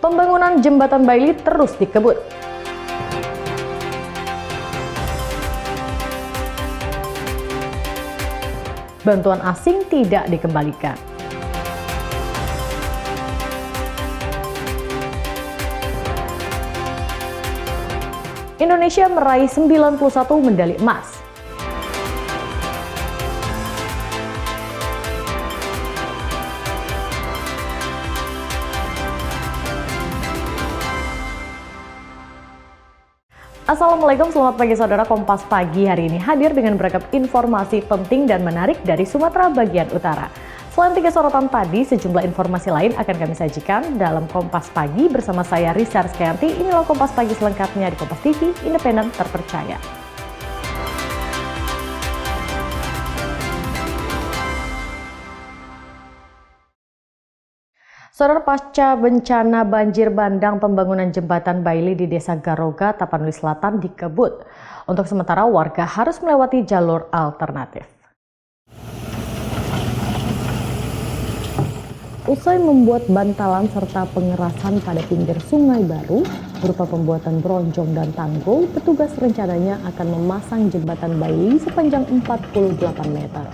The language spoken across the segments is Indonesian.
Pembangunan jembatan Bailey terus dikebut. Bantuan asing tidak dikembalikan. Indonesia meraih 91 medali emas. Assalamualaikum, selamat pagi saudara. Kompas Pagi hari ini hadir dengan beragam informasi penting dan menarik dari Sumatera bagian utara. Selain 3 sorotan tadi, sejumlah informasi lain akan kami sajikan dalam Kompas Pagi bersama saya Risa Rizkyanti. Inilah Kompas Pagi selengkapnya di Kompas TV, independen terpercaya. Saudara, pasca bencana banjir bandang, pembangunan jembatan Bailey di Desa Garoga, Tapanuli Selatan dikebut. Untuk sementara warga harus melewati jalur alternatif. Usai membuat bantalan serta pengerasan pada pinggir sungai baru berupa pembuatan bronjong dan tanggul, petugas rencananya akan memasang jembatan Bailey sepanjang 48 meter.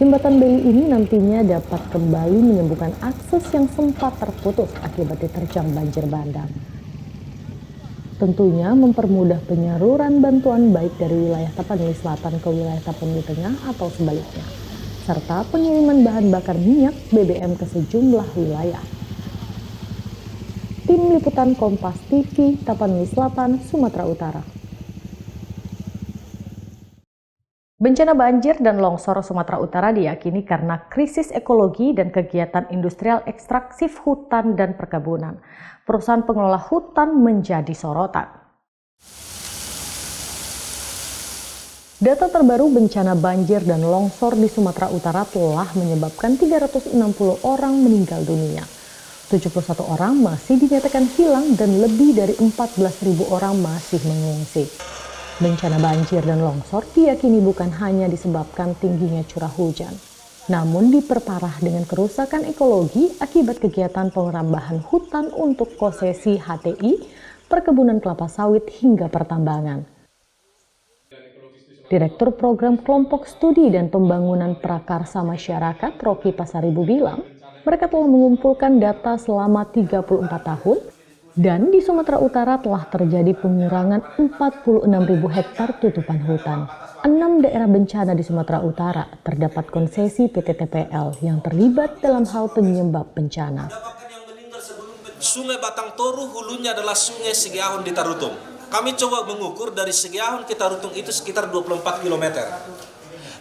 Jembatan Bailey ini nantinya dapat kembali menyembuhkan akses yang sempat terputus akibat diterjang banjir bandang. Tentunya mempermudah penyaluran bantuan baik dari wilayah Tapanuli Selatan ke wilayah Tapanuli Tengah atau sebaliknya, serta pengiriman bahan bakar minyak BBM ke sejumlah wilayah. Tim Liputan Kompas TV, Tapanuli Selatan, Sumatera Utara. Bencana banjir dan longsor Sumatera Utara diyakini karena krisis ekologi dan kegiatan industrial ekstraktif hutan dan perkebunan. Perusahaan pengelola hutan menjadi sorotan. Data terbaru bencana banjir dan longsor di Sumatera Utara telah menyebabkan 360 orang meninggal dunia. 71 orang masih dinyatakan hilang dan lebih dari 14.000 orang masih mengungsi. Bencana banjir dan longsor diyakini bukan hanya disebabkan tingginya curah hujan, namun diperparah dengan kerusakan ekologi akibat kegiatan pengerambahan hutan untuk konsesi HTI, perkebunan kelapa sawit hingga pertambangan. Direktur Program Kelompok Studi dan Pembangunan Prakarsa Masyarakat, Rocky Pasaribu bilang, mereka telah mengumpulkan data selama 34 tahun, dan di Sumatera Utara telah terjadi pengurangan 46.000 hektar tutupan hutan. 6 daerah bencana di Sumatera Utara terdapat konsesi PT TPL yang terlibat dalam hal penyebab bencana. Sungai Batang Toru hulunya adalah Sungai Segiahun di Tarutung. Kami coba mengukur dari Segiahun ke Tarutung itu sekitar 24 km.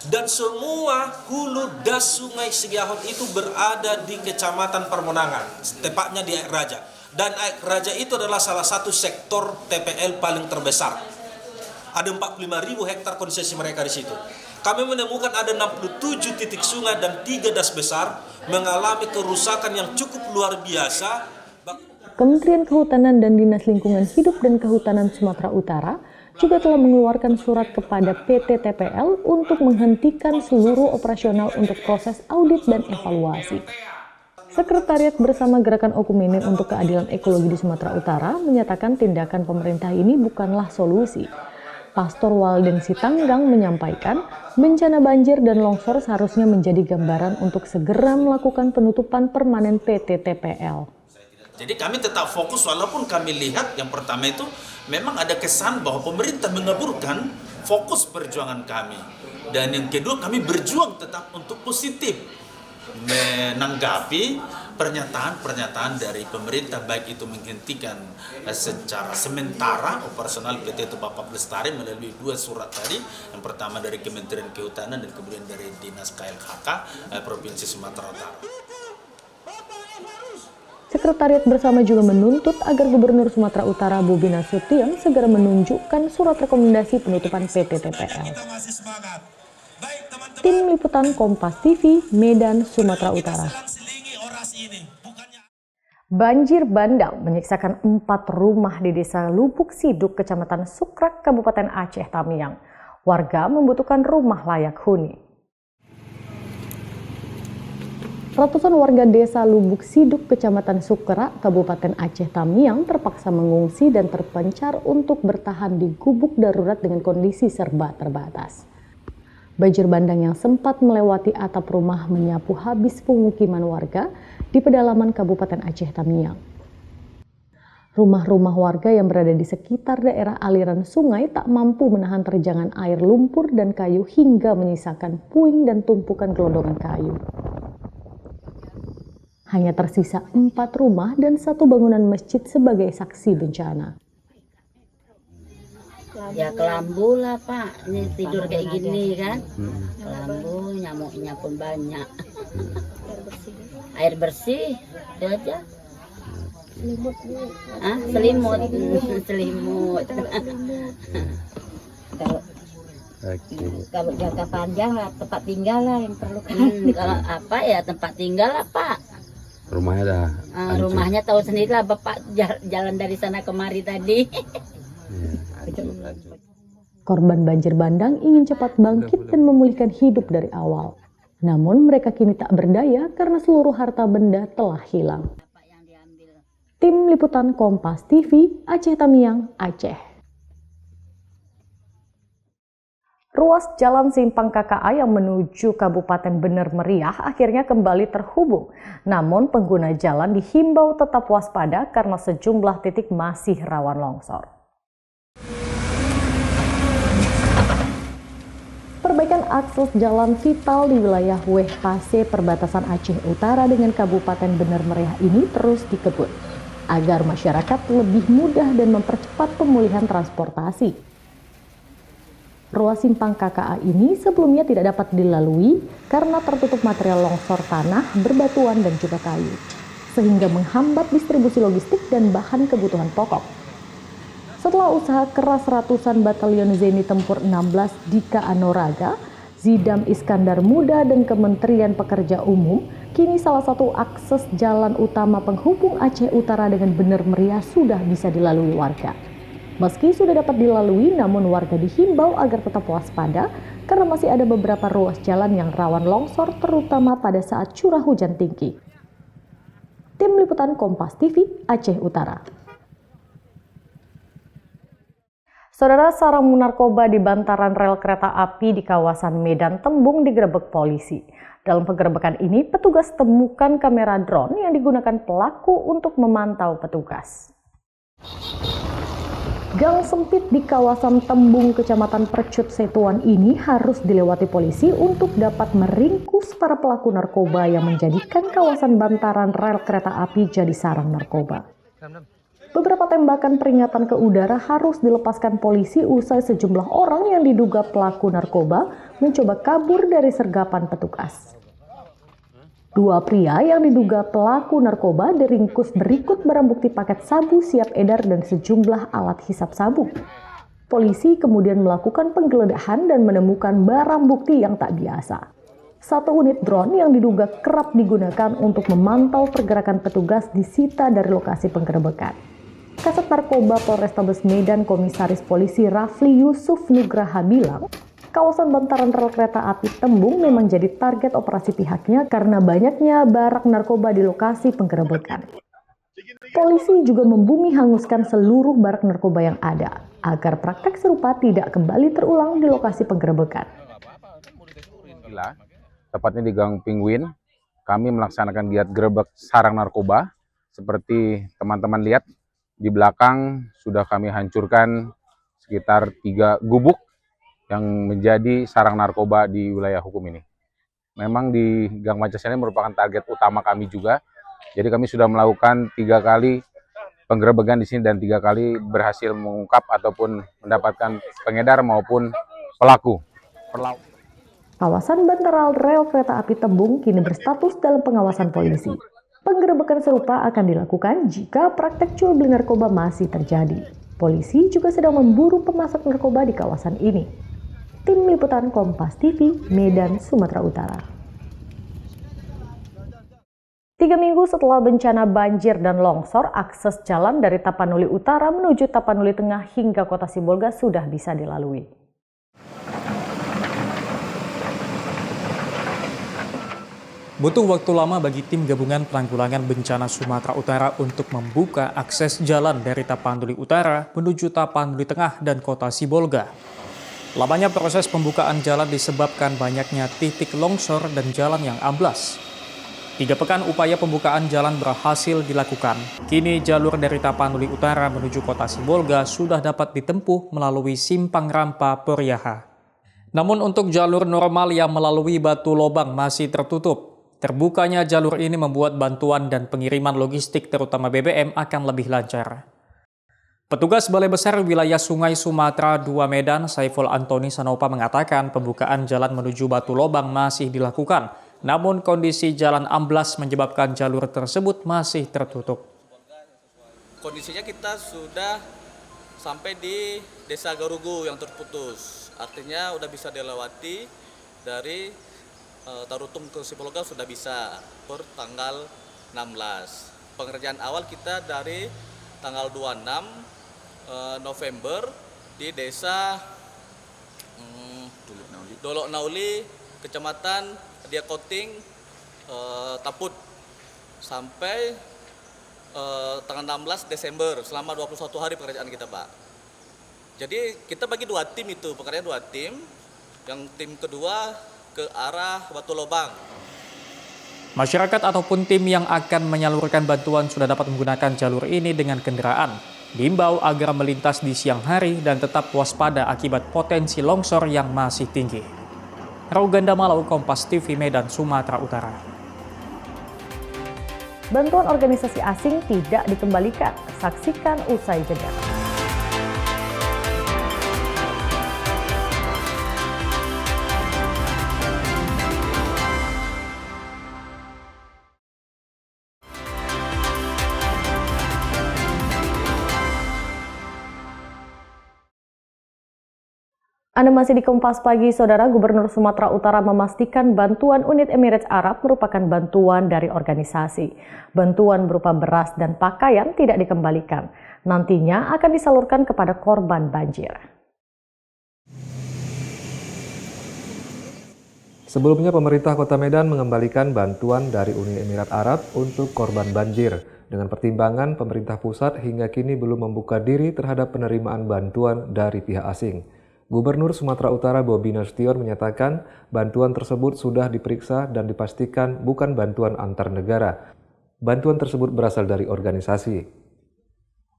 Dan semua hulu das Sungai Segiahun itu berada di Kecamatan Permonangan, tepatnya di Air Raja. Dan Air Raja itu adalah salah satu sektor TPL paling terbesar. Ada 45.000 hektar konsesi mereka di situ. Kami menemukan ada 67 titik sungai dan 3 das besar mengalami kerusakan yang cukup luar biasa. Kementerian Kehutanan dan Dinas Lingkungan Hidup dan Kehutanan Sumatera Utara juga telah mengeluarkan surat kepada PT TPL untuk menghentikan seluruh operasional untuk proses audit dan evaluasi. Sekretariat Bersama Gerakan Okumene untuk Keadilan Ekologi di Sumatera Utara menyatakan tindakan pemerintah ini bukanlah solusi. Pastor Walden Sitanggang menyampaikan, bencana banjir dan longsor seharusnya menjadi gambaran untuk segera melakukan penutupan permanen PT TPL. Jadi kami tetap fokus walaupun kami lihat yang pertama itu memang ada kesan bahwa pemerintah mengaburkan fokus perjuangan kami. Dan yang kedua kami berjuang tetap untuk positif. Menanggapi pernyataan-pernyataan dari pemerintah baik itu menghentikan secara sementara operasional PT Bapak Pelestari melalui 2 surat tadi, yang pertama dari Kementerian Kehutanan dan kemudian dari Dinas KLHK Provinsi Sumatera Utara. Sekretariat Bersama juga menuntut agar Gubernur Sumatera Utara Bobi Nasution segera menunjukkan surat rekomendasi penutupan PT TPL. Tim Liputan Kompas TV, Medan, Sumatera Utara. Banjir bandang menyiksakan 4 rumah di Desa Lubuk Siduk, Kecamatan Sukrak, Kabupaten Aceh Tamiang. Warga membutuhkan rumah layak huni. Ratusan warga desa Lubuk Siduk, Kecamatan Sukera, Kabupaten Aceh Tamiang terpaksa mengungsi dan terpencar untuk bertahan di gubuk darurat dengan kondisi serba terbatas. Banjir bandang yang sempat melewati atap rumah menyapu habis pemukiman warga di pedalaman Kabupaten Aceh Tamiang. Rumah-rumah warga yang berada di sekitar daerah aliran sungai tak mampu menahan terjangan air lumpur dan kayu hingga menyisakan puing dan tumpukan gelondongan kayu. Hanya tersisa 4 rumah dan 1 bangunan masjid sebagai saksi bencana. Ya kelambu lah Pak, ini tidur kayak gini kan, kelambu, nyamuknya pun banyak. Air bersih, itu aja. Selimut, selimut. Kalau jangka panjang lah, tempat tinggal lah yang perlu kan. Kalau apa ya tempat tinggal lah Pak. Rumahnya dah. Rumahnya tahu sendiri lah Bapak jalan dari sana kemari tadi. Korban banjir bandang ingin cepat bangkit dan memulihkan hidup dari awal. Namun mereka kini tak berdaya karena seluruh harta benda telah hilang. Tim Liputan Kompas TV, Aceh Tamiang, Aceh. Ruas Jalan Simpang KKA yang menuju Kabupaten Bener Meriah akhirnya kembali terhubung. Namun pengguna jalan dihimbau tetap waspada karena sejumlah titik masih rawan longsor. Perbaikan akses jalan vital di wilayah WHC perbatasan Aceh Utara dengan Kabupaten Bener Meriah ini terus dikebut agar masyarakat lebih mudah dan mempercepat pemulihan transportasi. Ruas Simpang KKA ini sebelumnya tidak dapat dilalui karena tertutup material longsor tanah, berbatuan dan juga kayu, sehingga menghambat distribusi logistik dan bahan kebutuhan pokok. Setelah usaha keras ratusan batalion Zeni Tempur 16 Dika Anoraga, Zidam Iskandar Muda dan Kementerian Pekerja Umum, kini salah satu akses jalan utama penghubung Aceh Utara dengan Bener Meriah sudah bisa dilalui warga. Meski sudah dapat dilalui, namun warga dihimbau agar tetap waspada karena masih ada beberapa ruas jalan yang rawan longsor terutama pada saat curah hujan tinggi. Tim Liputan Kompas TV, Aceh Utara. Saudara, sarang narkoba di bantaran rel kereta api di kawasan Medan Tembung digerebek polisi. Dalam penggerebekan ini, petugas temukan kamera drone yang digunakan pelaku untuk memantau petugas. Gang sempit di kawasan Tembung, Kecamatan Percut Setuan ini harus dilewati polisi untuk dapat meringkus para pelaku narkoba yang menjadikan kawasan bantaran rel kereta api jadi sarang narkoba. Beberapa tembakan peringatan ke udara harus dilepaskan polisi usai sejumlah orang yang diduga pelaku narkoba mencoba kabur dari sergapan petugas. 2 pria yang diduga pelaku narkoba diringkus berikut barang bukti paket sabu siap edar dan sejumlah alat hisap sabu. Polisi kemudian melakukan penggeledahan dan menemukan barang bukti yang tak biasa. 1 unit drone yang diduga kerap digunakan untuk memantau pergerakan petugas disita dari lokasi penggerebekan. Kasat Narkoba Polrestabes Medan Komisaris Polisi Rafli Yusuf Nugraha bilang, kawasan bantaran rel kereta api Tembung memang jadi target operasi pihaknya karena banyaknya barak narkoba di lokasi penggerebekan. Polisi juga membumi hanguskan seluruh barak narkoba yang ada agar praktek serupa tidak kembali terulang di lokasi penggerebekan. Tepatnya di Gang Penguin, kami melaksanakan giat gerebek sarang narkoba. Seperti teman-teman lihat, di belakang sudah kami hancurkan sekitar 3 gubuk yang menjadi sarang narkoba di wilayah hukum ini. Memang di Gang Pancasila ini merupakan target utama kami juga. Jadi kami sudah melakukan 3 kali penggerebekan di sini dan 3 kali berhasil mengungkap ataupun mendapatkan pengedar maupun pelaku. Kawasan bantaran rel kereta api Tembung kini berstatus dalam pengawasan polisi. Penggerebekan serupa akan dilakukan jika praktek jual beli narkoba masih terjadi. Polisi juga sedang memburu pemasok narkoba di kawasan ini. Tim Liputan Kompas TV, Medan, Sumatera Utara. 3 minggu setelah bencana banjir dan longsor, akses jalan dari Tapanuli Utara menuju Tapanuli Tengah hingga Kota Sibolga sudah bisa dilalui. Butuh waktu lama bagi tim gabungan penanggulangan bencana Sumatera Utara untuk membuka akses jalan dari Tapanuli Utara menuju Tapanuli Tengah dan Kota Sibolga. Lamanya proses pembukaan jalan disebabkan banyaknya titik longsor dan jalan yang amblas. 3 pekan upaya pembukaan jalan berhasil dilakukan. Kini jalur dari Tapanuli Utara menuju Kota Sibolga sudah dapat ditempuh melalui Simpang Rampa Poryaha. Namun untuk jalur normal yang melalui Batu Lobang masih tertutup. Terbukanya jalur ini membuat bantuan dan pengiriman logistik terutama BBM akan lebih lancar. Petugas Balai Besar Wilayah Sungai Sumatera II Medan, Saiful Antoni Sanopa mengatakan pembukaan jalan menuju Batu Lobang masih dilakukan. Namun kondisi jalan amblas menyebabkan jalur tersebut masih tertutup. Kondisinya kita sudah sampai di Desa Garugu yang terputus. Artinya udah bisa dilewati dari Tarutung ke Sibolga sudah bisa per tanggal 16. Pengerjaan awal kita dari tanggal 26 November di desa Dolok Nauli, Kecamatan Diakoting, Taput sampai tanggal 16 Desember selama 21 hari pekerjaan kita, Pak. Jadi kita bagi 2 tim itu, pekerjaan 2 tim. Yang tim kedua ke arah Batu Lobang. Masyarakat ataupun tim yang akan menyalurkan bantuan sudah dapat menggunakan jalur ini dengan kendaraan. Diimbau agar melintas di siang hari dan tetap waspada akibat potensi longsor yang masih tinggi. Rauganda Malau, Kompas TV, Medan, Sumatera Utara. Bantuan organisasi asing tidak dikembalikan. Saksikan usai jeda. Anda masih di Kompas Pagi, Saudara. Gubernur Sumatera Utara memastikan bantuan unit Emirates Arab merupakan bantuan dari organisasi. Bantuan berupa beras dan pakaian tidak dikembalikan. Nantinya akan disalurkan kepada korban banjir. Sebelumnya pemerintah Kota Medan mengembalikan bantuan dari Uni Emirat Arab untuk korban banjir. Dengan pertimbangan pemerintah pusat hingga kini belum membuka diri terhadap penerimaan bantuan dari pihak asing. Gubernur Sumatera Utara Bobi Nasution menyatakan bantuan tersebut sudah diperiksa dan dipastikan bukan bantuan antar negara. Bantuan tersebut berasal dari organisasi.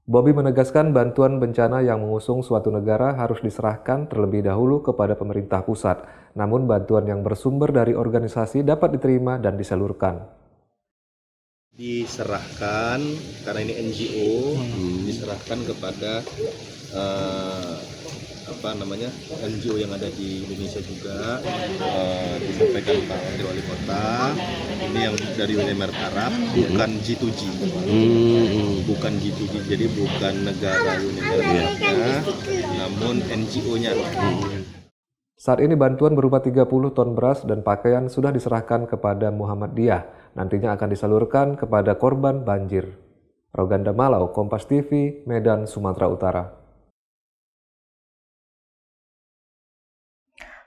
Bobi menegaskan bantuan bencana yang mengusung suatu negara harus diserahkan terlebih dahulu kepada pemerintah pusat. Namun bantuan yang bersumber dari organisasi dapat diterima dan disalurkan. Diserahkan, karena ini NGO, diserahkan kepada NGO yang ada di Indonesia juga. Disampaikan Pak Wakil Wali Kota, ini yang dari Uni Emirat Arab, bukan G2G, bukan G2G, jadi bukan negara Uni Emirat Arabnya, namun NGO-nya. Saat ini bantuan berupa 30 ton beras dan pakaian sudah diserahkan kepada Muhammadiyah. Nantinya akan disalurkan kepada korban banjir. Rauganda Malau, Kompas TV, Medan, Sumatera Utara.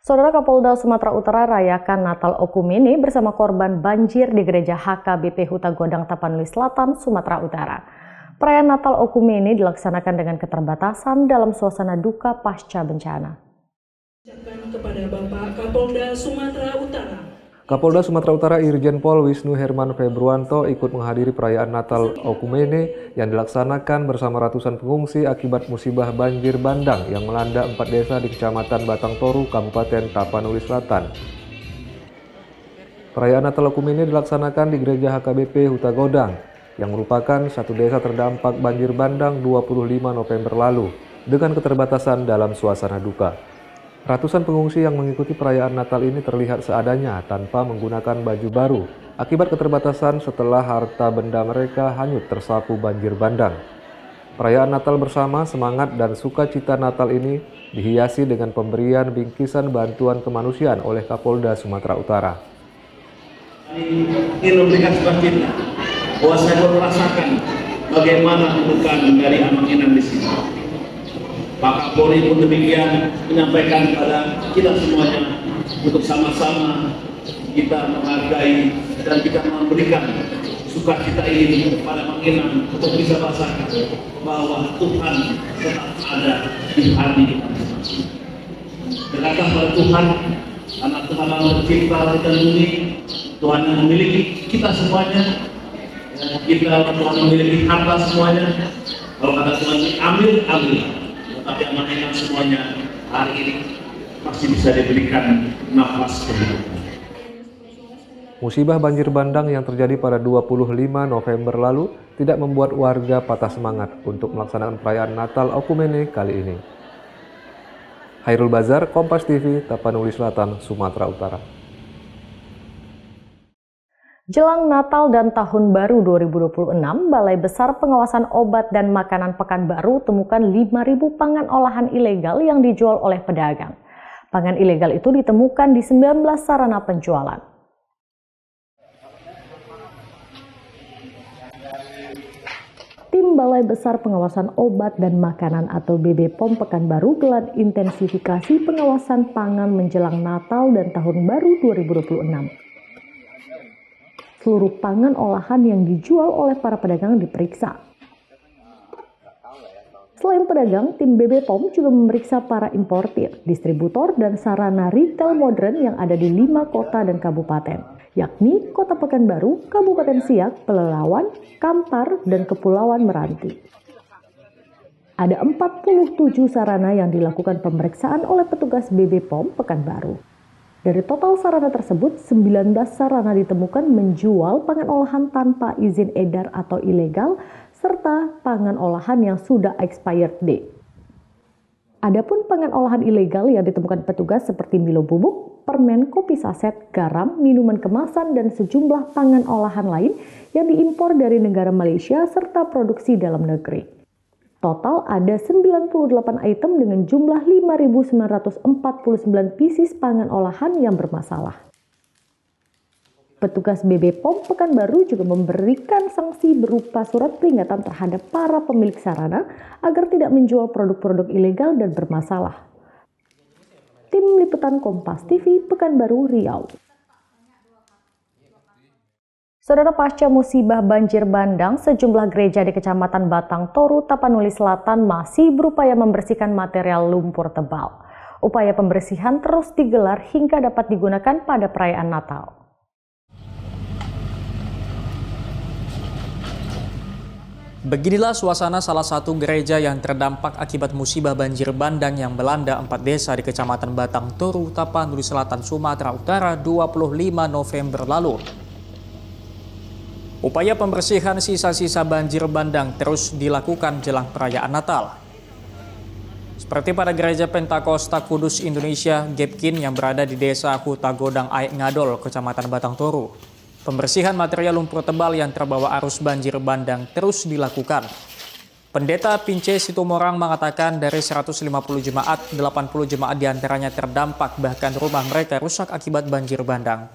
Saudara, Kapolda Sumatera Utara rayakan Natal Okumene bersama korban banjir di Gereja HKBP Huta Godang, Tapanuli Selatan, Sumatera Utara. Perayaan Natal Okumene dilaksanakan dengan keterbatasan dalam suasana duka pasca bencana. Kepada Bapak Kapolda Sumatera Utara. Kapolda Sumatera Utara Irjen Pol Wisnu Herman Februanto ikut menghadiri perayaan Natal Okumene yang dilaksanakan bersama ratusan pengungsi akibat musibah banjir bandang yang melanda 4 desa di Kecamatan Batang Toru, Kabupaten Tapanuli Selatan. Perayaan Natal Okumene dilaksanakan di Gereja HKBP Huta Godang yang merupakan satu desa terdampak banjir bandang 25 November lalu dengan keterbatasan dalam suasana duka. Ratusan pengungsi yang mengikuti perayaan Natal ini terlihat seadanya tanpa menggunakan baju baru akibat keterbatasan setelah harta benda mereka hanyut tersapu banjir bandang. Perayaan Natal bersama semangat dan sukacita Natal ini dihiasi dengan pemberian bingkisan bantuan kemanusiaan oleh Kapolda Sumatera Utara. Ingin memberikan sukacita bahwa saya merasakan bagaimana kedukaan dari anak Inan di sini. Pak Kapolri pun demikian menyampaikan kepada kita semuanya untuk sama-sama kita menghargai dan kita memberikan sukacita ini kepada Manginang untuk bisa merasakan bahwa Tuhan tetap ada di hati kita masing-masing. Dekatlah pada Tuhan, karena Tuhan yang mencipta langit dan bumi, Tuhan yang memiliki kita semuanya, Tuhan memiliki harta semuanya. Kalau kata Tuhan ambil, tetapi amanahkan semuanya hari ini masih bisa diberikan nafas kehidupan. Musibah banjir bandang yang terjadi pada 25 November lalu tidak membuat warga patah semangat untuk melaksanakan perayaan Natal Okumene kali ini. Hairul Bazar, Kompas TV, Tapanuli Selatan, Sumatera Utara. Jelang Natal dan Tahun Baru 2026, Balai Besar Pengawasan Obat dan Makanan Pekanbaru temukan 5.000 pangan olahan ilegal yang dijual oleh pedagang. Pangan ilegal itu ditemukan di 19 sarana penjualan. Tim Balai Besar Pengawasan Obat dan Makanan atau BB POM Pekanbaru gelar intensifikasi pengawasan pangan menjelang Natal dan Tahun Baru 2026. Seluruh pangan olahan yang dijual oleh para pedagang diperiksa. Selain pedagang, tim BB POM juga memeriksa para importir, distributor, dan sarana retail modern yang ada di 5 kota dan kabupaten, yakni Kota Pekanbaru, Kabupaten Siak, Pelalawan, Kampar, dan Kepulauan Meranti. Ada 47 sarana yang dilakukan pemeriksaan oleh petugas BB POM Pekanbaru. Dari total sarana tersebut, 19 sarana ditemukan menjual pangan olahan tanpa izin edar atau ilegal, serta pangan olahan yang sudah expired date. Adapun pangan olahan ilegal yang ditemukan petugas seperti Milo bubuk, permen, kopi saset, garam, minuman kemasan, dan sejumlah pangan olahan lain yang diimpor dari negara Malaysia serta produksi dalam negeri. Total ada 98 item dengan jumlah 5.949 pieces pangan olahan yang bermasalah. Petugas BB POM Pekanbaru juga memberikan sanksi berupa surat peringatan terhadap para pemilik sarana agar tidak menjual produk-produk ilegal dan bermasalah. Tim Liputan Kompas TV Pekanbaru Riau. Saudara, pasca musibah banjir bandang, sejumlah gereja di Kecamatan Batang Toru, Tapanuli Selatan masih berupaya membersihkan material lumpur tebal. Upaya pembersihan terus digelar hingga dapat digunakan pada perayaan Natal. Beginilah suasana salah satu gereja yang terdampak akibat musibah banjir bandang yang melanda 4 desa di Kecamatan Batang Toru, Tapanuli Selatan, Sumatera Utara 25 November lalu. Upaya pembersihan sisa-sisa banjir bandang terus dilakukan jelang perayaan Natal. Seperti pada Gereja Pentakosta Kudus Indonesia Gepkin yang berada di Desa Hutagodang Aik Ngadol, Kecamatan Batang Toru. Pembersihan material lumpur tebal yang terbawa arus banjir bandang terus dilakukan. Pendeta Pince Situmorang mengatakan dari 150 jemaat, 80 jemaat diantaranya terdampak, bahkan rumah mereka rusak akibat banjir bandang.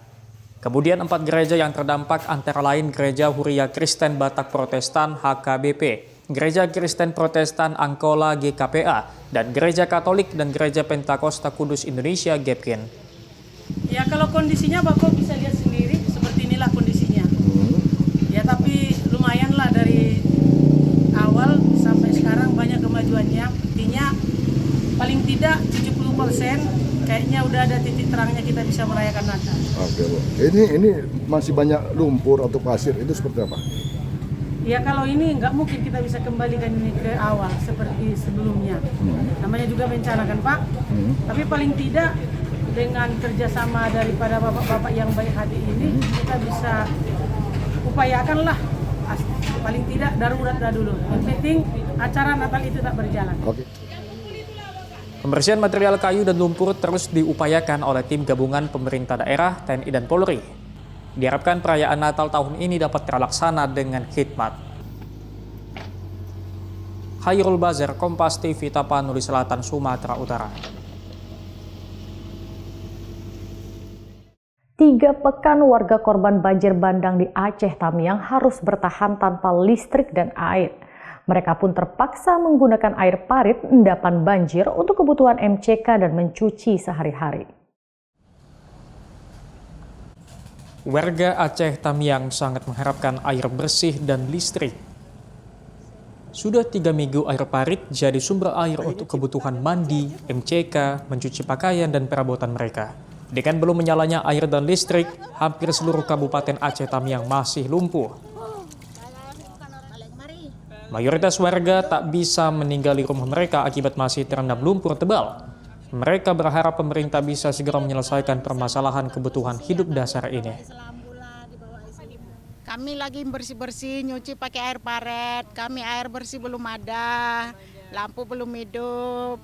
Kemudian 4 gereja yang terdampak antara lain Gereja Huria Kristen Batak Protestan HKBP, Gereja Kristen Protestan Angkola GKPA, dan Gereja Katolik dan Gereja Pentakosta Kudus Indonesia Gepkin. Ya, kalau kondisinya Bapak bisa lihat sendiri, seperti inilah kondisinya. Ya, tapi lumayanlah dari awal sampai sekarang banyak kemajuannya. Artinya paling tidak 70% kayaknya udah ada titik terangnya kita bisa merayakan Natal. Oke, Bu. Ini masih banyak lumpur atau pasir, itu seperti apa? Ya, kalau ini nggak mungkin kita bisa kembalikan ini ke awal seperti sebelumnya. Namanya juga bencana kan, Pak? Tapi paling tidak dengan kerjasama daripada bapak-bapak yang baik hati ini, kita bisa upayakanlah paling tidak daruratlah dulu. Yang penting acara Natal itu tak berjalan. Oke. Pembersihan material kayu dan lumpur terus diupayakan oleh tim gabungan pemerintah daerah, TNI, dan Polri. Diharapkan perayaan Natal tahun ini dapat terlaksana dengan khidmat. Hairul Bazar, Kompas TV, Tapanuli Selatan, Sumatera Utara. 3 pekan warga korban banjir bandang di Aceh Tamiang harus bertahan tanpa listrik dan air. Mereka pun terpaksa menggunakan air parit endapan banjir untuk kebutuhan MCK dan mencuci sehari-hari. Warga Aceh Tamiang sangat mengharapkan air bersih dan listrik. Sudah 3 minggu air parit jadi sumber air untuk kebutuhan mandi, MCK, mencuci pakaian, dan perabotan mereka. Dengan belum menyalanya air dan listrik, hampir seluruh Kabupaten Aceh Tamiang masih lumpuh. Mayoritas warga tak bisa meninggali rumah mereka akibat masih terendam lumpur tebal. Mereka berharap pemerintah bisa segera menyelesaikan permasalahan kebutuhan hidup dasar ini. Kami lagi bersih-bersih, nyuci pakai air paret. Kami air bersih belum ada, lampu belum hidup.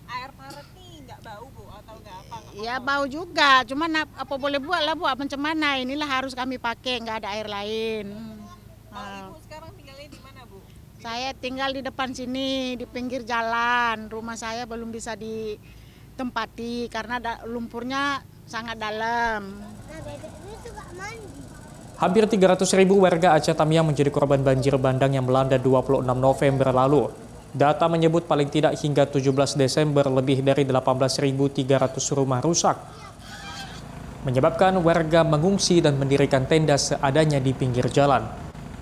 Air paret nih nggak bau Bu atau nggak apa? Ya bau juga, cuman apa boleh buat lah Bu, macam mana? Inilah harus kami pakai, nggak ada air lain. Ibu sekarang tinggalnya di mana Bu? Saya tinggal di depan sini, di pinggir jalan. Rumah saya belum bisa ditempati karena lumpurnya sangat dalam. Hampir 300.000 warga Aceh Tamiang menjadi korban banjir bandang yang melanda 26 November lalu. Data menyebut paling tidak hingga 17 Desember lebih dari 18.300 rumah rusak. Menyebabkan warga mengungsi dan mendirikan tenda seadanya di pinggir jalan.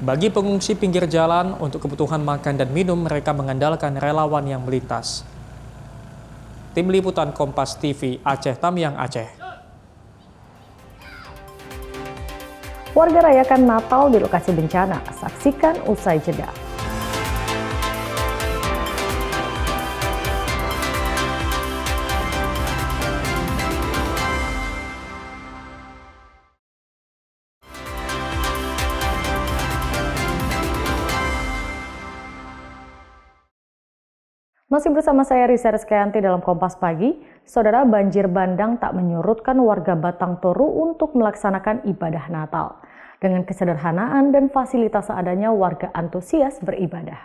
Bagi pengungsi pinggir jalan, untuk kebutuhan makan dan minum mereka mengandalkan relawan yang melintas. Tim Liputan Kompas TV Aceh Tamiang Aceh. Warga rayakan Natal di lokasi bencana, saksikan usai jeda. Masih bersama saya Risa Rizkyanti dalam Kompas Pagi. Saudara, banjir bandang tak menyurutkan warga Batang Toru untuk melaksanakan ibadah Natal. Dengan kesederhanaan dan fasilitas seadanya, warga antusias beribadah.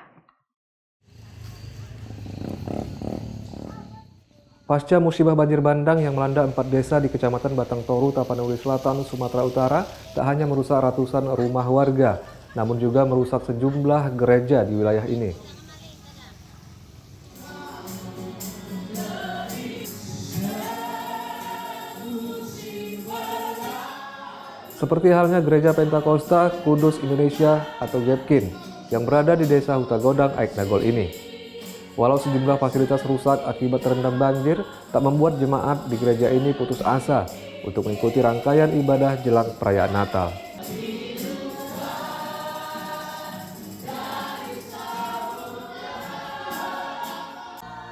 Pasca musibah banjir bandang yang melanda 4 desa di Kecamatan Batang Toru, Tapanuli Selatan, Sumatera Utara, tak hanya merusak ratusan rumah warga, namun juga merusak sejumlah gereja di wilayah ini. Seperti halnya Gereja Pentakosta Kudus Indonesia atau GEPKIN yang berada di Desa Hutagodang, Aik Nagol ini. Walau sejumlah fasilitas rusak akibat terendam banjir, tak membuat jemaat di gereja ini putus asa untuk mengikuti rangkaian ibadah jelang perayaan Natal.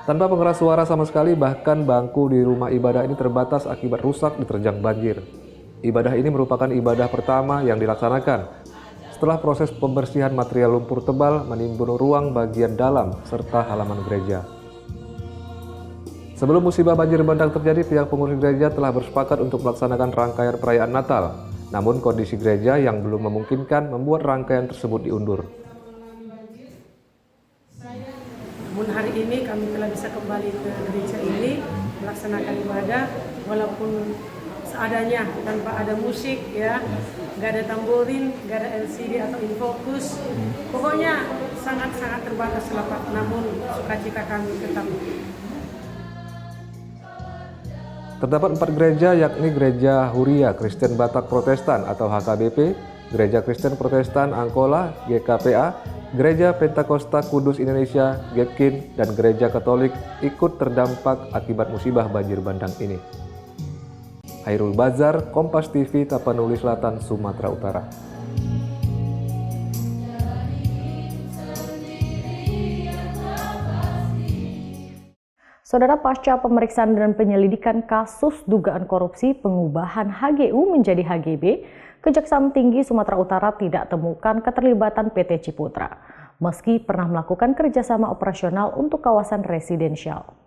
Tanpa pengeras suara sama sekali, bahkan bangku di rumah ibadah ini terbatas akibat rusak diterjang banjir. Ibadah ini merupakan ibadah pertama yang dilaksanakan setelah proses pembersihan material lumpur tebal menimbun ruang bagian dalam serta halaman gereja. Sebelum musibah banjir bandang terjadi, pihak pengurus gereja telah bersepakat untuk melaksanakan rangkaian perayaan Natal. Namun kondisi gereja yang belum memungkinkan membuat rangkaian tersebut diundur. Namun hari ini kami telah bisa kembali ke gereja ini melaksanakan ibadah walaupun seadanya, tanpa ada musik, ya, nggak ada tamborin, nggak ada LCD atau infocus. Pokoknya sangat-sangat terbatas lah Pak. Namun sukacita kami tetap. Terdapat 4 gereja, yakni Gereja Huria Kristen Batak Protestan atau HKBP, Gereja Kristen Protestan Angkola GKPA, Gereja Pentakosta Kudus Indonesia GEPKIN, dan Gereja Katolik ikut terdampak akibat musibah banjir bandang ini. Hairul Bazar, Kompas TV, Tapanuli Selatan, Sumatera Utara. Saudara, pasca pemeriksaan dan penyelidikan kasus dugaan korupsi pengubahan HGU menjadi HGB, Kejaksaan Tinggi Sumatera Utara tidak temukan keterlibatan PT Ciputra, meski pernah melakukan kerjasama operasional untuk kawasan residensial.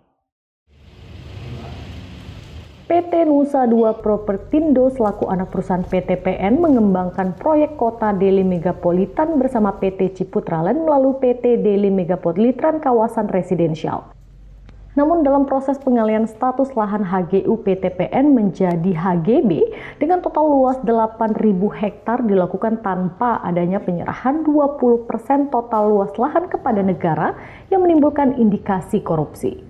PT Nusa Dua Propertindo selaku anak perusahaan PT PN mengembangkan proyek kota Deli Megapolitan bersama PT Ciputraland melalui PT Deli Megapolitan kawasan residensial. Namun dalam proses pengalihan status lahan HGU PT PN menjadi HGB dengan total luas 8.000 hektar dilakukan tanpa adanya penyerahan 20% total luas lahan kepada negara yang menimbulkan indikasi korupsi.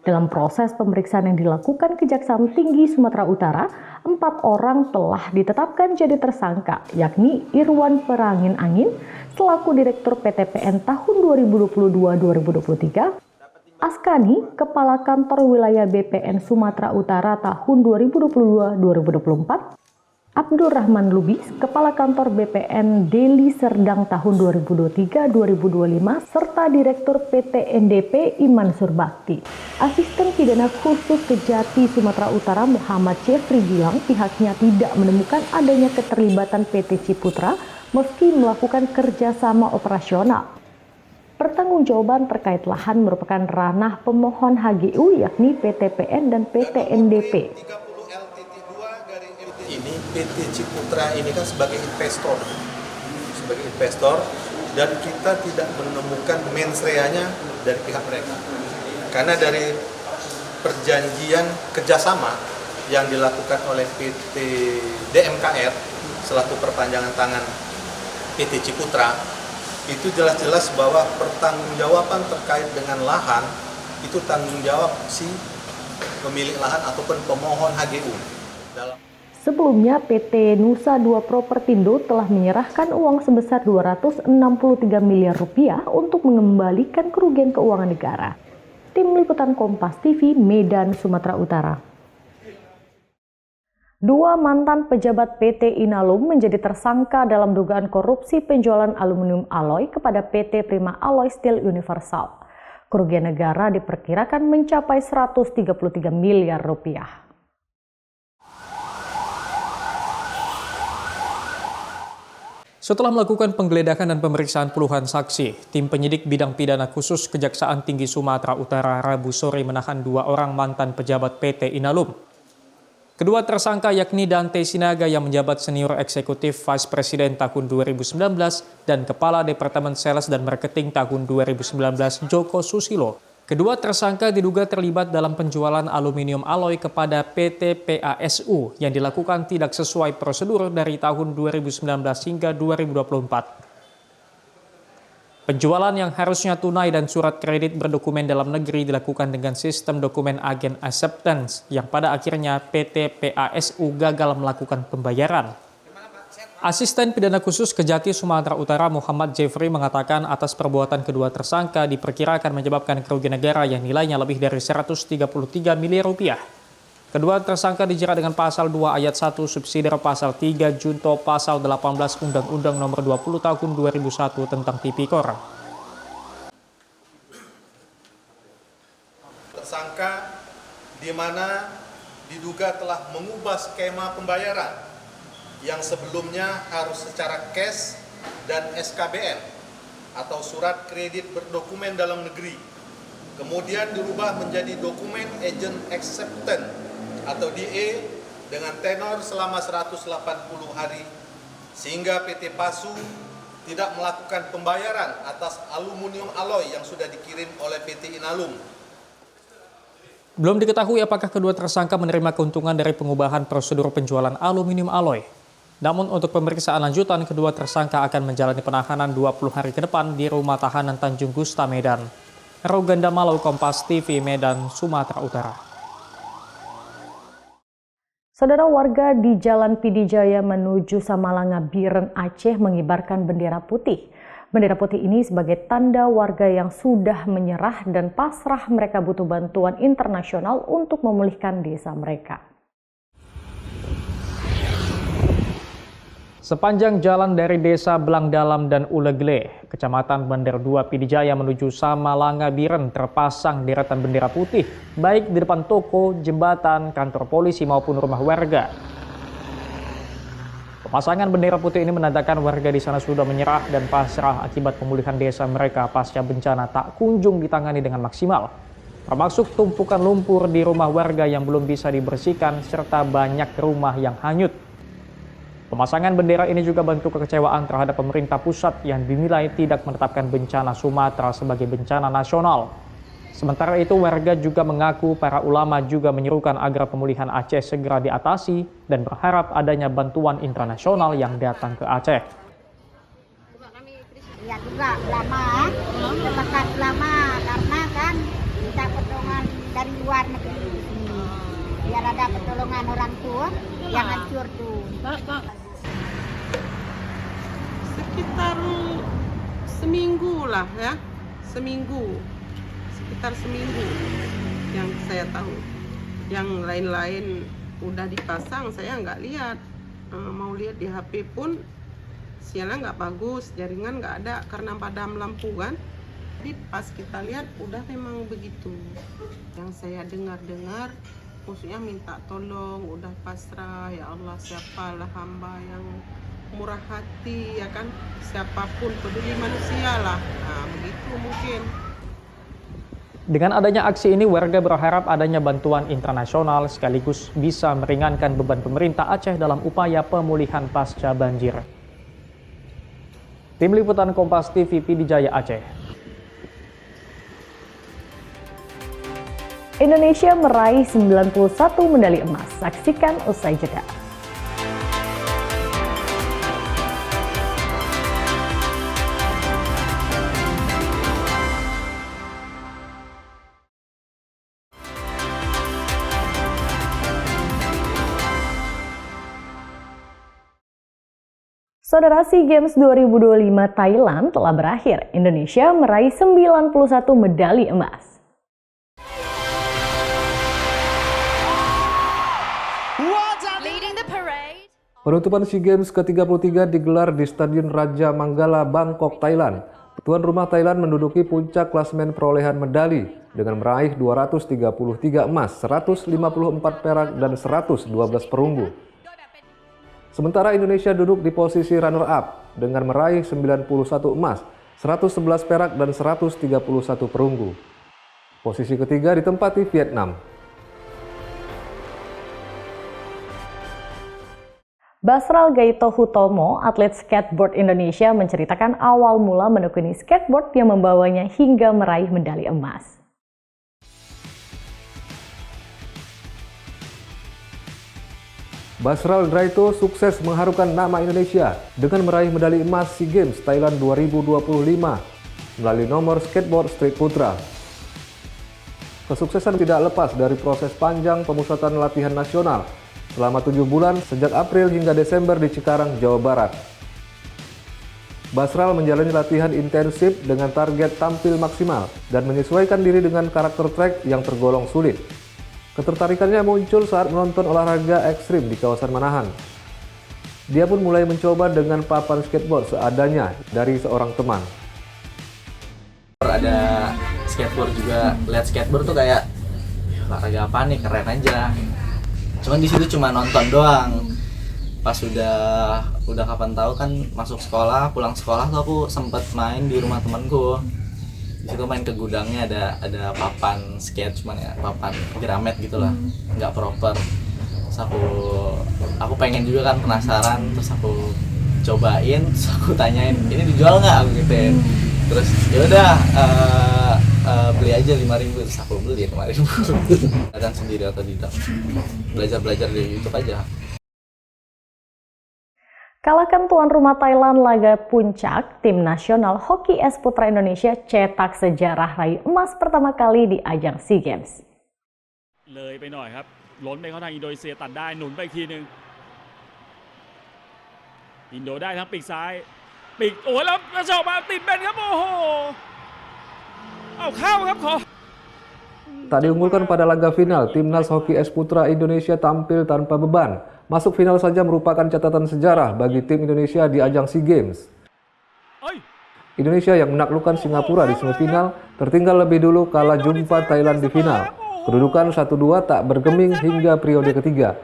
Dalam proses pemeriksaan yang dilakukan Kejaksaan Tinggi Sumatera Utara, 4 orang telah ditetapkan jadi tersangka, yakni Irwan Perangin Angin selaku Direktur PTPN tahun 2022-2023, Askani, Kepala Kantor Wilayah BPN Sumatera Utara tahun 2022-2024, Abdul Rahman Lubis, Kepala Kantor BPN Deli Serdang tahun 2023-2025, serta Direktur PT NDP Iman Surbakti. Asisten Pidana Khusus Kejati Sumatera Utara Muhammad Jeffrey bilang pihaknya tidak menemukan adanya keterlibatan PT Ciputra meski melakukan kerjasama operasional. Pertanggungjawaban terkait lahan merupakan ranah pemohon HGU yakni PT PN dan PT NDP. Ini PT Ciputra ini kan sebagai investor dan kita tidak menemukan mens rea-nya dari pihak mereka karena dari perjanjian kerjasama yang dilakukan oleh PT DMKR selaku perpanjangan tangan PT Ciputra itu jelas-jelas bahwa pertanggungjawaban terkait dengan lahan itu tanggung jawab si pemilik lahan ataupun pemohon HGU. Sebelumnya, PT Nusa Dua Propertindo telah menyerahkan uang sebesar Rp263 miliar untuk mengembalikan kerugian keuangan negara. Tim Liputan Kompas TV, Medan, Sumatera Utara. 2 mantan pejabat PT Inalum menjadi tersangka dalam dugaan korupsi penjualan aluminium alloy kepada PT Prima Alloy Steel Universal. Kerugian negara diperkirakan mencapai Rp133 miliar. Setelah melakukan penggeledahan dan pemeriksaan puluhan saksi, tim penyidik bidang pidana khusus Kejaksaan Tinggi Sumatera Utara Rabu sore menahan 2 orang mantan pejabat PT Inalum. Kedua tersangka yakni Dante Sinaga yang menjabat senior eksekutif Vice President tahun 2019 dan Kepala Departemen Sales dan Marketing tahun 2019 Joko Susilo. Kedua tersangka diduga terlibat dalam penjualan aluminium alloy kepada PT PASU yang dilakukan tidak sesuai prosedur dari tahun 2019 hingga 2024. Penjualan yang harusnya tunai dan surat kredit berdokumen dalam negeri dilakukan dengan sistem dokumen agen acceptance yang pada akhirnya PT PASU gagal melakukan pembayaran. Asisten Pidana Khusus Kejati Sumatera Utara Muhammad Jeffrey mengatakan atas perbuatan kedua tersangka diperkirakan menyebabkan kerugian negara yang nilainya lebih dari Rp133 miliar. Kedua tersangka dijerat dengan pasal 2 ayat 1 subsidiar pasal 3 junto pasal 18 Undang-Undang Nomor 20 Tahun 2001 tentang Tipikor. Tersangka di mana diduga telah mengubah skema pembayaran yang sebelumnya harus secara cash dan SKBN atau surat kredit berdokumen dalam negeri. Kemudian dirubah menjadi dokumen agent acceptance atau DA dengan tenor selama 180 hari sehingga PT PASU tidak melakukan pembayaran atas aluminium alloy yang sudah dikirim oleh PT Inalum. Belum diketahui apakah kedua tersangka menerima keuntungan dari pengubahan prosedur penjualan aluminium alloy. Namun untuk pemeriksaan lanjutan, kedua tersangka akan menjalani penahanan 20 hari ke depan di Rumah Tahanan Tanjung Gusta, Medan. Roganda Malau, Kompas TV, Medan, Sumatera Utara. Saudara, warga di Jalan Pidijaya menuju Samalanga, Biren, Aceh mengibarkan bendera putih. Bendera putih ini sebagai tanda warga yang sudah menyerah dan pasrah mereka butuh bantuan internasional untuk memulihkan desa mereka. Sepanjang jalan dari Desa Belang Dalam dan Ulegle, Kecamatan Bandar 2 Pidijaya menuju Samalanga Biren terpasang deretan bendera putih, baik di depan toko, jembatan, kantor polisi maupun rumah warga. Pemasangan bendera putih ini menandakan warga di sana sudah menyerah dan pasrah akibat pemulihan desa mereka pasca bencana tak kunjung ditangani dengan maksimal. Termasuk tumpukan lumpur di rumah warga yang belum bisa dibersihkan serta banyak rumah yang hanyut. Pemasangan bendera ini juga bentuk kekecewaan terhadap pemerintah pusat yang dinilai tidak menetapkan bencana Sumatera sebagai bencana nasional. Sementara itu, warga juga mengaku para ulama juga menyerukan agar pemulihan Aceh segera diatasi dan berharap adanya bantuan internasional yang datang ke Aceh. Ya juga lama, lekat lama karena kan minta pertolongan dari luar negeri di sini. Biar ada pertolongan orang tua yang hancur tuh. Sekitar seminggu lah ya, sekitar seminggu yang saya tahu. Yang lain-lain udah dipasang, saya nggak lihat. Mau lihat di HP pun sinyalnya nggak bagus, jaringan nggak ada karena padam lampu kan. Jadi pas kita lihat udah memang begitu. Yang saya dengar maksudnya minta tolong, udah pasrah, ya Allah siapalah hamba yang murah hati ya kan, siapapun peduli manusia lah. Nah begitu mungkin. Dengan adanya aksi ini, warga berharap adanya bantuan internasional sekaligus bisa meringankan beban pemerintah Aceh dalam upaya pemulihan pasca banjir. Tim Liputan Kompas TV Pidijaya Aceh. Indonesia meraih 91 medali emas. Saksikan usai jeda. Saudara, SEA Games 2025 Thailand telah berakhir. Indonesia meraih 91 medali emas. Penutupan SEA Games ke-33 digelar di Stadion Raja Manggala, Bangkok, Thailand. Tuan rumah Thailand menduduki puncak klasemen perolehan medali dengan meraih 233 emas, 154 perak, dan 112 perunggu. Sementara Indonesia duduk di posisi runner-up dengan meraih 91 emas, 111 perak, dan 131 perunggu. Posisi ketiga ditempati Vietnam. Basral Gaito Hutomo, atlet skateboard Indonesia, menceritakan awal mula menekuni skateboard yang membawanya hingga meraih medali emas. Basral Gaito sukses mengharumkan nama Indonesia dengan meraih medali emas SEA Games Thailand 2025 melalui nomor skateboard street putra. Kesuksesan tidak lepas dari proses panjang pemusatan latihan nasional selama 7 bulan sejak April hingga Desember di Cikarang, Jawa Barat. Basral menjalani latihan intensif dengan target tampil maksimal dan menyesuaikan diri dengan karakter trek yang tergolong sulit. Ketertarikannya muncul saat menonton olahraga ekstrim di kawasan Manahan. Dia pun mulai mencoba dengan papan skateboard seadanya dari seorang teman. Ada skateboard juga, lihat skateboard tuh kayak olahraga apa nih, keren aja. Cuman di situ cuma nonton doang. Pas udah kapan tahu kan masuk sekolah, pulang sekolah tuh aku sempet main di rumah temanku. Di situ main ke gudangnya ada papan skate, cuman ya papan gramet gitulah, nggak proper. Terus aku pengen juga kan, penasaran, terus aku cobain, terus aku tanyain ini dijual nggak, aku gituin. Terus yaudah beli aja 5.000, terus aku beli 5.000. Dan sendiri otodidak, belajar dari YouTube aja. Kalahkan tuan rumah Thailand laga puncak, tim nasional hoki es putra Indonesia cetak sejarah raih emas pertama kali di ajang SEA Games. เลยไปหน่อยครับล้นไปเข้าทางอินโดนีเซียตัดได้หนุนไปอีกทีนึงอินโดได้ทั้งปีกซ้ายปีกโอ้แล้วกระชอกมาติดเบนครับโอ้โหเอาเข้าครับขอ Tak diunggulkan pada laga final, timnas hoki es putra Indonesia tampil tanpa beban. Masuk final saja merupakan catatan sejarah bagi tim Indonesia di ajang SEA Games. Indonesia yang menaklukkan Singapura di semifinal tertinggal lebih dulu kalah jumpa Thailand di final. Kedudukan 1-2 tak bergeming hingga periode ketiga.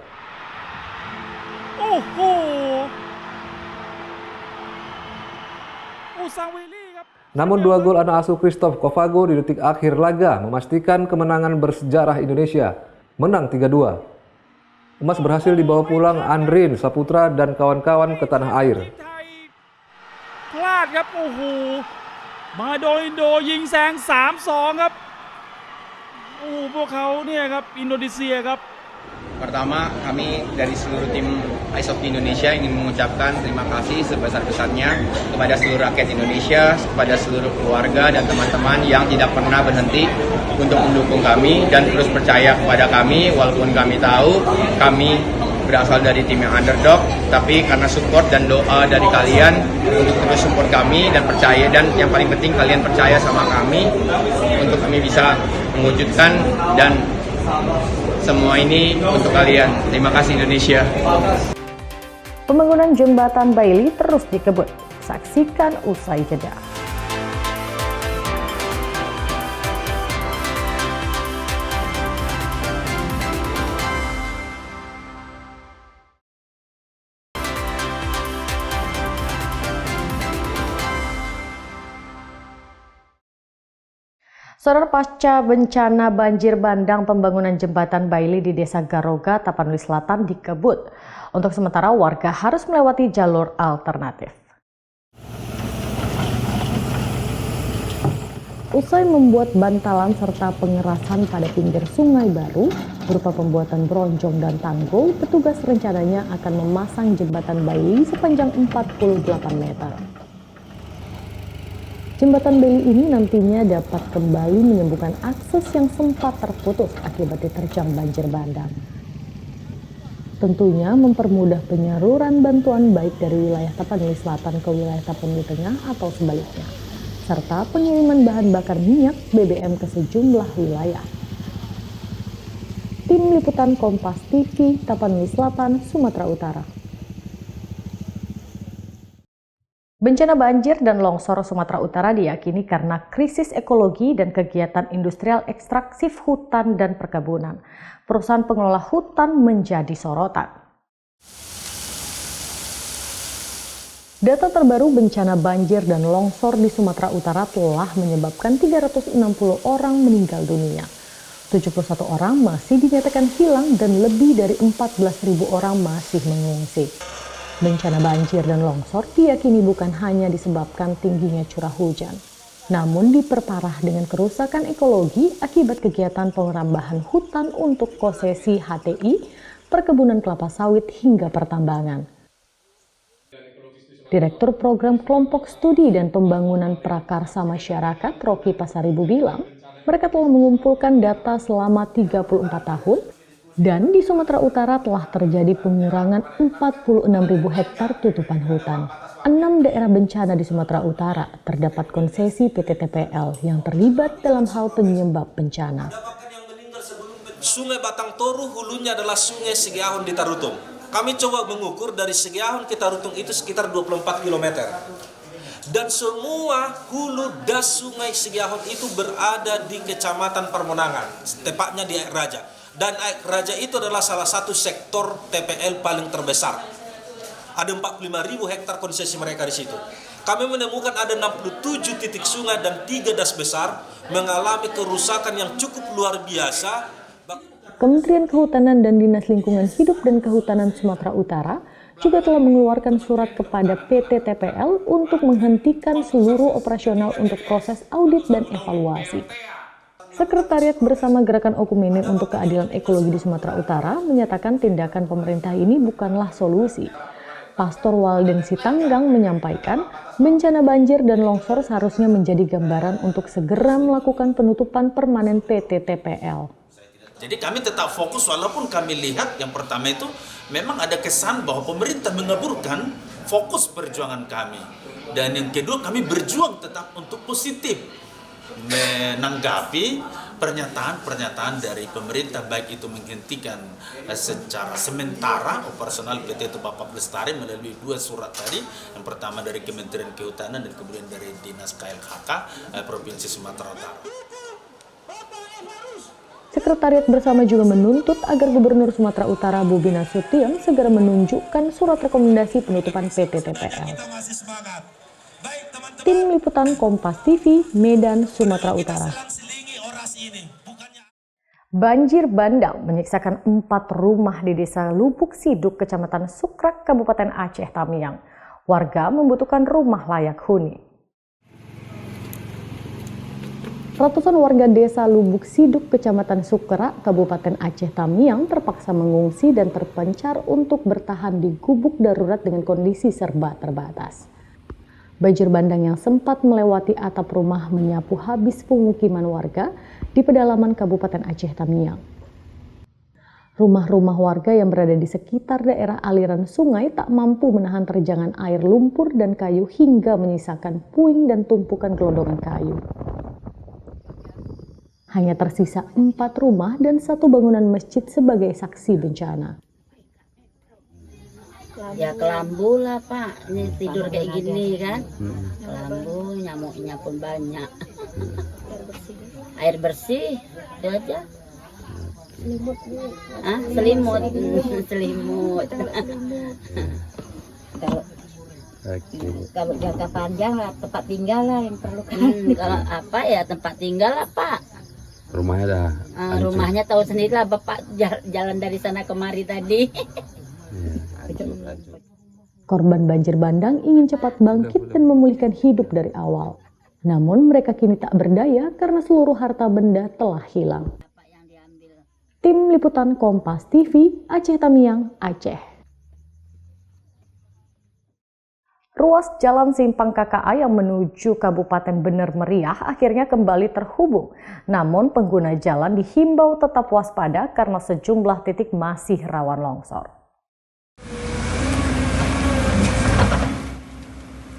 Namun 2 gol anak asuh Christoph Kovago di detik akhir laga memastikan kemenangan bersejarah Indonesia. Menang 3-2. Emas berhasil dibawa pulang Andrin Saputra dan kawan-kawan ke tanah air. พลาดครับโอ้โหมาโดนอินโดยิงแซง 3-2 ครับโอ้พวกเขาเนี่ยครับอินโดนีเซียครับ Pertama, kami dari seluruh tim Ice Hockey Indonesia ingin mengucapkan terima kasih sebesar-besarnya kepada seluruh rakyat Indonesia, kepada seluruh keluarga dan teman-teman yang tidak pernah berhenti untuk mendukung kami dan terus percaya kepada kami, walaupun kami tahu kami berasal dari tim yang underdog, tapi karena support dan doa dari kalian untuk terus support kami dan percaya, dan yang paling penting kalian percaya sama kami untuk kami bisa mewujudkan, dan semua ini untuk kalian. Terima kasih Indonesia. Pembangunan jembatan Bailey terus dikebut. Saksikan usai jeda. Saudara, pasca bencana banjir bandang, pembangunan jembatan Bailey di Desa Garoga, Tapanuli Selatan dikebut. Untuk sementara warga harus melewati jalur alternatif. Usai membuat bantalan serta pengerasan pada pinggir sungai baru berupa pembuatan bronjong dan tanggul, petugas rencananya akan memasang jembatan Bailey sepanjang 48 meter. Jembatan Bailey ini nantinya dapat kembali menyembuhkan akses yang sempat terputus akibat diterjang banjir bandang. Tentunya mempermudah penyaluran bantuan baik dari wilayah Tapanuli Selatan ke wilayah Tapanuli Tengah atau sebaliknya, serta pengiriman bahan bakar minyak BBM ke sejumlah wilayah. Tim Liputan Kompas TV, Tapanuli Selatan, Sumatera Utara. Bencana banjir dan longsor Sumatera Utara diyakini karena krisis ekologi dan kegiatan industrial ekstraktif hutan dan perkebunan. Perusahaan pengelola hutan menjadi sorotan. Data terbaru bencana banjir dan longsor di Sumatera Utara telah menyebabkan 360 orang meninggal dunia. 71 orang masih dinyatakan hilang dan lebih dari 14.000 orang masih mengungsi. Bencana banjir dan longsor diyakini bukan hanya disebabkan tingginya curah hujan, namun diperparah dengan kerusakan ekologi akibat kegiatan pengerambahan hutan untuk konsesi HTI, perkebunan kelapa sawit hingga pertambangan. Direktur Program Kelompok Studi dan Pembangunan Prakarsa Masyarakat, Rocky Pasaribu bilang, mereka telah mengumpulkan data selama 34 tahun, dan di Sumatera Utara telah terjadi pengurangan 46.000 hektar tutupan hutan. 6 daerah bencana di Sumatera Utara terdapat konsesi PT TPL yang terlibat dalam hal penyebab bencana. Sungai Batang Toru hulunya adalah Sungai Segiahun di Tarutung. Kami coba mengukur dari Segiahun ke Tarutung itu sekitar 24 km. Dan semua hulu das Sungai Segiahun itu berada di Kecamatan Permonangan, tepatnya di Air Raja. Dan Air Raja itu adalah salah satu sektor TPL paling terbesar. Ada 45.000 hektar konsesi mereka di situ. Kami menemukan ada 67 titik sungai dan 3 das besar mengalami kerusakan yang cukup luar biasa. Kementerian Kehutanan dan Dinas Lingkungan Hidup dan Kehutanan Sumatera Utara juga telah mengeluarkan surat kepada PT TPL untuk menghentikan seluruh operasional untuk proses audit dan evaluasi. Sekretariat Bersama Gerakan Okumene untuk Keadilan Ekologi di Sumatera Utara menyatakan tindakan pemerintah ini bukanlah solusi. Pastor Walden Sitanggang menyampaikan, bencana banjir dan longsor seharusnya menjadi gambaran untuk segera melakukan penutupan permanen PT TPL. Jadi kami tetap fokus walaupun kami lihat yang pertama itu memang ada kesan bahwa pemerintah mengaburkan fokus perjuangan kami. Dan yang kedua kami berjuang tetap untuk positif menanggapi pernyataan-pernyataan dari pemerintah, baik itu menghentikan secara sementara operasional PT Tubapak Lestari melalui 2 surat tadi, yang pertama dari Kementerian Kehutanan dan kemudian dari Dinas KLHK Provinsi Sumatera Utara. Sekretariat Bersama juga menuntut agar Gubernur Sumatera Utara Bobi Nasution segera menunjukkan surat rekomendasi penutupan PT TPL. Tim Liputan Kompas TV, Medan, Sumatera Utara. Banjir bandang menyiksakan 4 rumah di Desa Lubuk Siduk, Kecamatan Sukrak, Kabupaten Aceh Tamiang. Warga membutuhkan rumah layak huni. Ratusan warga desa Lubuk Siduk, Kecamatan Sukera, Kabupaten Aceh Tamiang terpaksa mengungsi dan terpencar untuk bertahan di gubuk darurat dengan kondisi serba terbatas. Banjir bandang yang sempat melewati atap rumah menyapu habis pemukiman warga di pedalaman Kabupaten Aceh Tamiang. Rumah-rumah warga yang berada di sekitar daerah aliran sungai tak mampu menahan terjangan air lumpur dan kayu hingga menyisakan puing dan tumpukan gelondongan kayu. Hanya tersisa 4 rumah dan 1 bangunan masjid sebagai saksi bencana. Ya kelambu lah Pak, ini tidur kayak gini kan. Kelambu, nyamuknya pun banyak. Air bersih, itu aja. Selimut. Selimut. Kalau jangka panjang lah tempat tinggal lah yang perlukan. Kalau apa ya tempat tinggal lah Pak. Rumahnya dah. Rumahnya tahu sendiri lah Bapak jalan dari sana kemari tadi. Korban banjir bandang ingin cepat bangkit dan memulihkan hidup dari awal. Namun mereka kini tak berdaya karena seluruh harta benda telah hilang. Tim Liputan Kompas TV, Aceh Tamiang, Aceh. Ruas Jalan Simpang KKA yang menuju Kabupaten Bener Meriah akhirnya kembali terhubung. Namun pengguna jalan dihimbau tetap waspada karena sejumlah titik masih rawan longsor.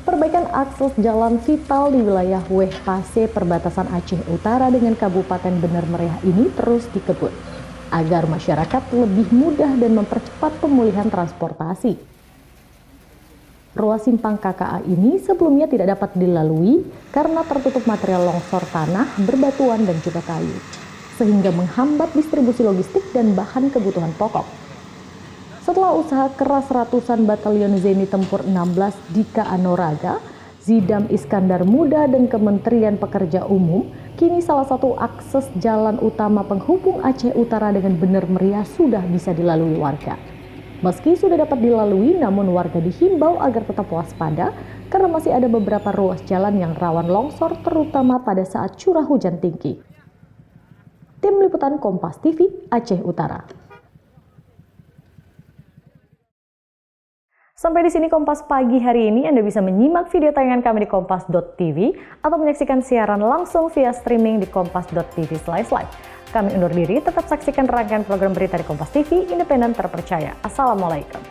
Perbaikan akses jalan vital di wilayah Weh Pase perbatasan Aceh Utara dengan Kabupaten Bener Meriah ini terus dikebut agar masyarakat lebih mudah dan mempercepat pemulihan transportasi. Ruas Simpang KKA ini sebelumnya tidak dapat dilalui karena tertutup material longsor tanah, berbatuan, dan juga kayu, sehingga menghambat distribusi logistik dan bahan kebutuhan pokok. Setelah usaha keras ratusan batalion Zeni Tempur 16 Dika Anoraga, Zidam Iskandar Muda, dan Kementerian Pekerja Umum, kini salah satu akses jalan utama penghubung Aceh Utara dengan Bener Meriah sudah bisa dilalui warga. Meski sudah dapat dilalui, namun warga dihimbau agar tetap waspada karena masih ada beberapa ruas jalan yang rawan longsor terutama pada saat curah hujan tinggi. Tim Liputan Kompas TV, Aceh Utara. Sampai di sini Kompas Pagi hari ini. Anda bisa menyimak video tayangan kami di kompas.tv atau menyaksikan siaran langsung via streaming di kompas.tv/live. Kami undur diri, tetap saksikan rangkaian program berita di Kompas TV, independen terpercaya. Assalamualaikum.